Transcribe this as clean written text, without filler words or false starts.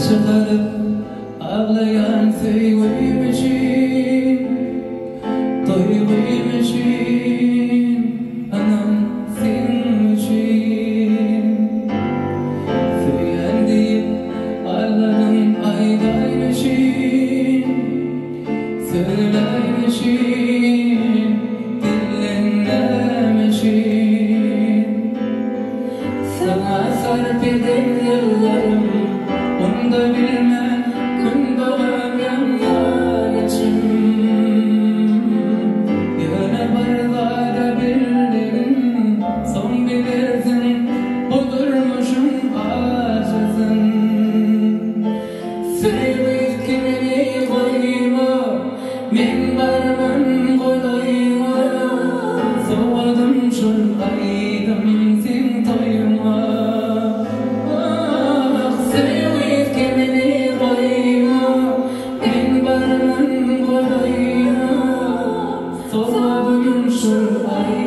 çıkarıp ağlayan sevgilim için, doyduğum için, anam senin için. Söylen deyip ağladım aydan için, söylen için, dinlenmem için. Sana sarf eden yıllarım, onu da bilmem, gün doğar yanlarım. Yine barlarda bildin, son bilirsin, budurmuşum acısın. Sevip kimini koyma, men barman kolayma. Soğadım şul aydım sen toyma. Sevip kimini koyma, men barman kolayma. Soğadım şul aydım